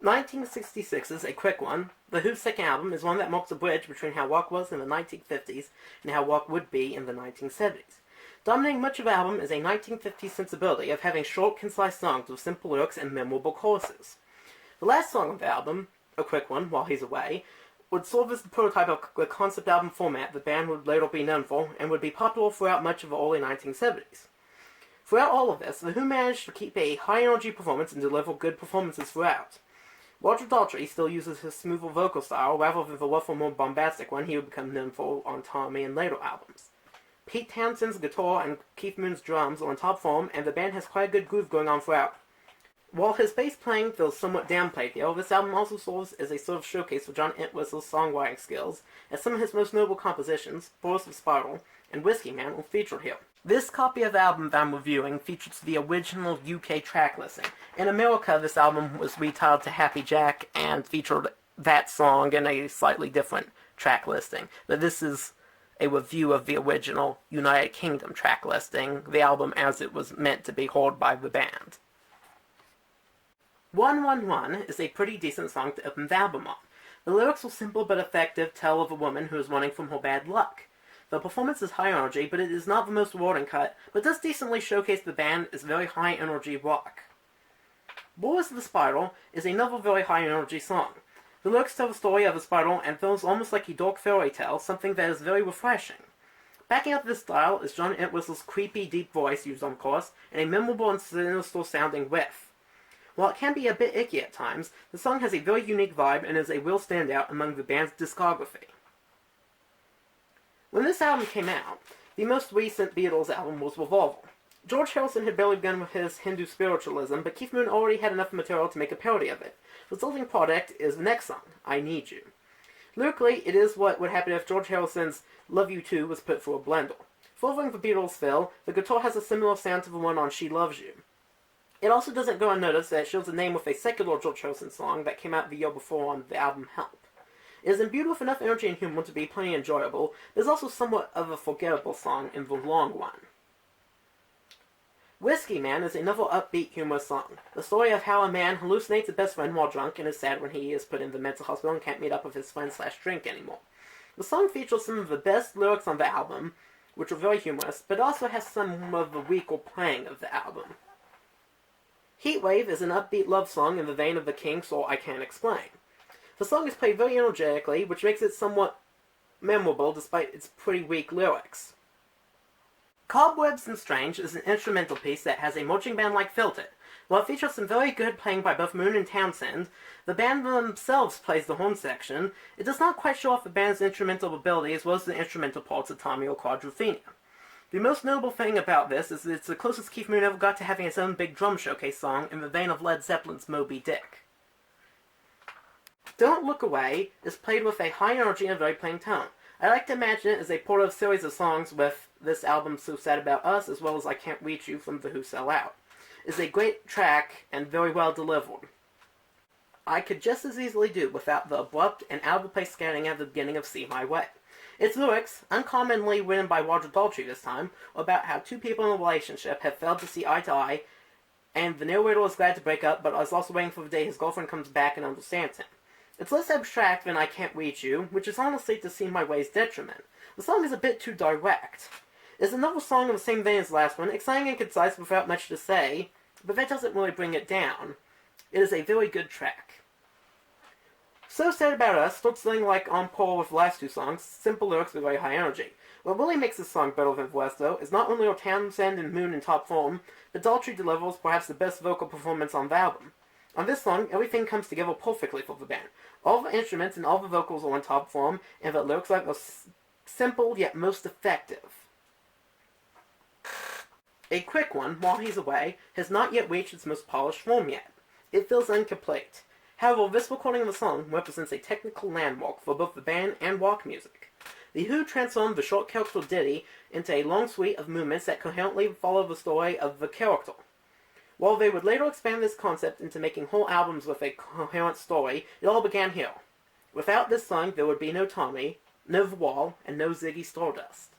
1966's A Quick One, The Who's second album, is one that marks a bridge between how rock was in the 1950s and how rock would be in the 1970s. Dominating much of the album is a 1950s sensibility of having short, concise songs with simple lyrics and memorable choruses. The last song of the album, A Quick One, While He's Away, would serve as the prototype of the concept album format the band would later be known for, and would be popular throughout much of the early 1970s. Throughout all of this, The Who managed to keep a high-energy performance and deliver good performances throughout. Roger Daltrey still uses his smoother vocal style rather than the rougher, more bombastic one he would become known for on Tommy and later albums. Pete Townshend's guitar and Keith Moon's drums are in top form, and the band has quite a good groove going on throughout. While his bass playing feels somewhat downplayed here, this album also serves as a sort of showcase for John Entwistle's songwriting skills, as some of his most notable compositions, Boris the Spider and Whiskey Man, are featured here. This copy of the album that I'm reviewing features the original UK track listing. In America, this album was retitled to Happy Jack and featured that song in a slightly different track listing. But this is a review of the original United Kingdom track listing, the album as it was meant to be heard by the band. 111 is a pretty decent song to open the album on. The lyrics are simple but effective tell of a woman who is running from her bad luck. The performance is high energy, but it is not the most rewarding cut, but does decently showcase the band as very high energy rock. Boris the Spider is another very high energy song. The lyrics tell the story of a spider and feels almost like a dark fairy tale, something that is very refreshing. Backing up this style is John Entwistle's creepy deep voice used on chorus, and a memorable and sinister sounding riff. While it can be a bit icky at times, the song has a very unique vibe and is a real standout among the band's discography. When this album came out, the most recent Beatles album was Revolver. George Harrison had barely begun with his Hindu spiritualism, but Keith Moon already had enough material to make a parody of it. The resulting product is the next song, I Need You. Lyrically, it is what would happen if George Harrison's Love You Too was put through a blender. Following the Beatles' fill, the guitar has a similar sound to the one on She Loves You. It also doesn't go unnoticed that it shares a name with a secular George Harrison song that came out the year before on the album Help. It is imbued with enough energy and humor to be plenty enjoyable, but is also somewhat of a forgettable song in the long run. Whiskey Man is another upbeat, humorous song. The story of how a man hallucinates a best friend while drunk and is sad when he is put in the mental hospital and can't meet up with his friend/drink anymore. The song features some of the best lyrics on the album, which are very humorous, but also has some of the weaker playing of the album. Heatwave is an upbeat love song in the vein of the Kinks or I Can't Explain. The song is played very energetically, which makes it somewhat memorable despite its pretty weak lyrics. Cobwebs and Strange is an instrumental piece that has a marching band-like feel to it. While it features some very good playing by both Moon and Townsend, the band themselves plays the horn section. It does not quite show off the band's instrumental ability as well as the instrumental parts of Tommy or Quadrophenia. The most notable thing about this is that it's the closest Keith Moon ever got to having his own big drum showcase song in the vein of Led Zeppelin's Moby Dick. Don't Look Away is played with a high energy and very plain tone. I like to imagine it as a portable series of songs with this album So Sad About Us as well as I Can't Reach You from The Who Sell Out. It's a great track and very well delivered. I could just as easily do without the abrupt and out-of-place scatting at the beginning of See My Way. Its lyrics, uncommonly written by Roger Daltrey this time, are about how two people in a relationship have failed to see eye to eye, and the narrator is glad to break up, but is also waiting for the day his girlfriend comes back and understands him. It's less abstract than I Can't Reach You, which is honestly to See My Way's detriment. The song is a bit too direct. It's another song in the same vein as the last one, exciting and concise without much to say, but that doesn't really bring it down. It is a very good track. So Sad About Us starts something like on par with the last two songs, simple lyrics with very high energy. What really makes this song better than the rest, though, is not only are Townsend and Moon in top form, but Daltrey delivers perhaps the best vocal performance on the album. On this song, everything comes together perfectly for the band. All the instruments and all the vocals are in top form, and the lyrics are simple yet most effective. A Quick One, While He's Away, has not yet reached its most polished form yet. It feels incomplete. However, this recording of the song represents a technical landmark for both the band and rock music. The Who transformed the short character ditty into a long suite of movements that coherently follow the story of the character. While they would later expand this concept into making whole albums with a coherent story, it all began here. Without this song, there would be no Tommy, no The Wall, and no Ziggy Stardust.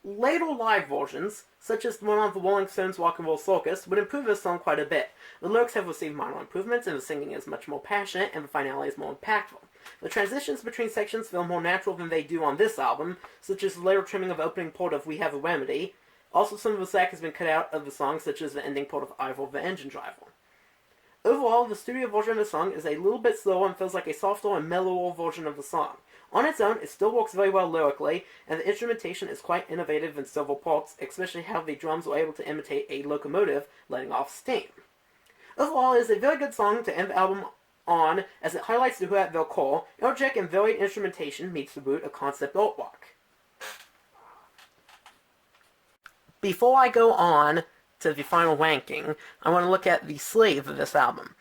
Later live versions, such as the one on the Rolling Stones' Rock and Roll Circus, would improve this song quite a bit. The lyrics have received minor improvements, and the singing is much more passionate, and the finale is more impactful. The transitions between sections feel more natural than they do on this album, such as the later trimming of the opening part of We Have a Remedy. Also, some of the slack has been cut out of the song, such as the ending part of Ivor the Engine Driver. Overall, the studio version of the song is a little bit slower and feels like a softer and mellower version of the song. On its own, it still works very well lyrically, and the instrumentation is quite innovative in several parts, especially how the drums were able to imitate a locomotive letting off steam. Overall, it is a very good song to end the album on, as it highlights the Who at their core. Energetic and varied instrumentation meets the root of concept artwork. Before I go on to the final ranking, I want to look at the sleeve of this album.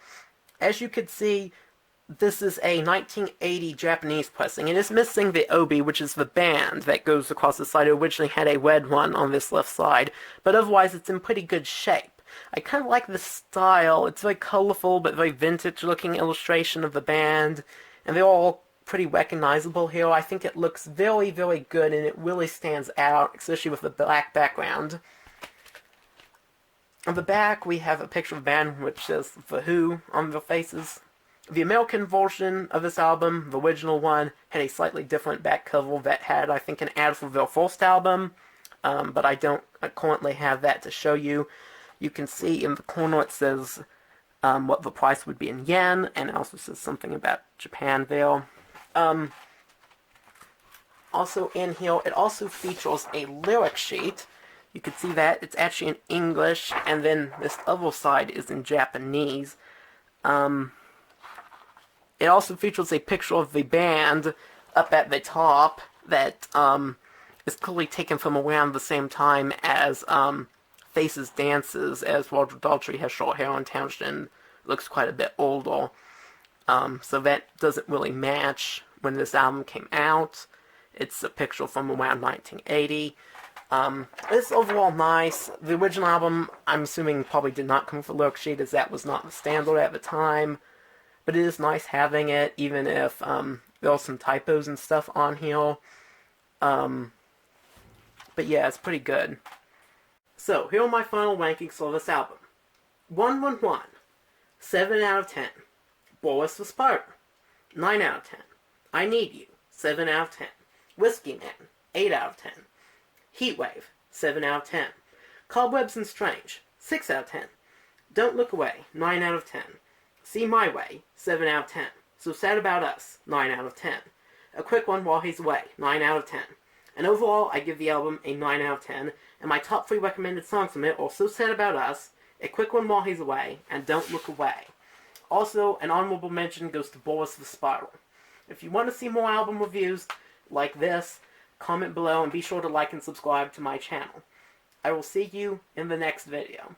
As you can see, this is a 1980 Japanese pressing. It is missing the obi, which is the band that goes across the side. It originally had a red one on this left side, but otherwise it's in pretty good shape. I kind of like the style. It's very colorful but very vintage-looking illustration of the band, and they're all pretty recognizable here. I think it looks very, very good, and it really stands out, especially with the black background. On the back, we have a picture of the band, which says The Who on their faces. The American version of this album, the original one, had a slightly different back cover that had, I think, an ad for their first album, but I don't currently have that to show you. You can see in the corner it says what the price would be in yen, and it also says something about Japan there. Also in here, it also features a lyric sheet. You can see that it's actually in English, and then this other side is in Japanese. It also features a picture of the band up at the top that is clearly taken from around the same time as Faces Dances, as Roger Daltrey has short hair and Townshend looks quite a bit older. So that doesn't really match when this album came out. It's a picture from around 1980. It's overall nice. The original album, I'm assuming, probably did not come with a lyric sheet, as that was not the standard at the time. But it is nice having it, even if there are some typos and stuff on here. But yeah, it's pretty good. So, here are my final rankings for this album. 111, 7 out of 10. Boris the Spider, 9 out of 10. I Need You, 7 out of 10. Whiskey Man, 8 out of 10. Heatwave, 7 out of 10. Cobwebs and Strange, 6 out of 10. Don't Look Away, 9 out of 10. See My Way, 7 out of 10. So Sad About Us, 9 out of 10. A Quick One While He's Away, 9 out of 10. And overall, I give the album a 9 out of 10, and my top 3 recommended songs from it are So Sad About Us, A Quick One While He's Away, and Don't Look Away. Also, an honorable mention goes to Boris the Spider. If you want to see more album reviews like this, comment below and be sure to like and subscribe to my channel. I will see you in the next video.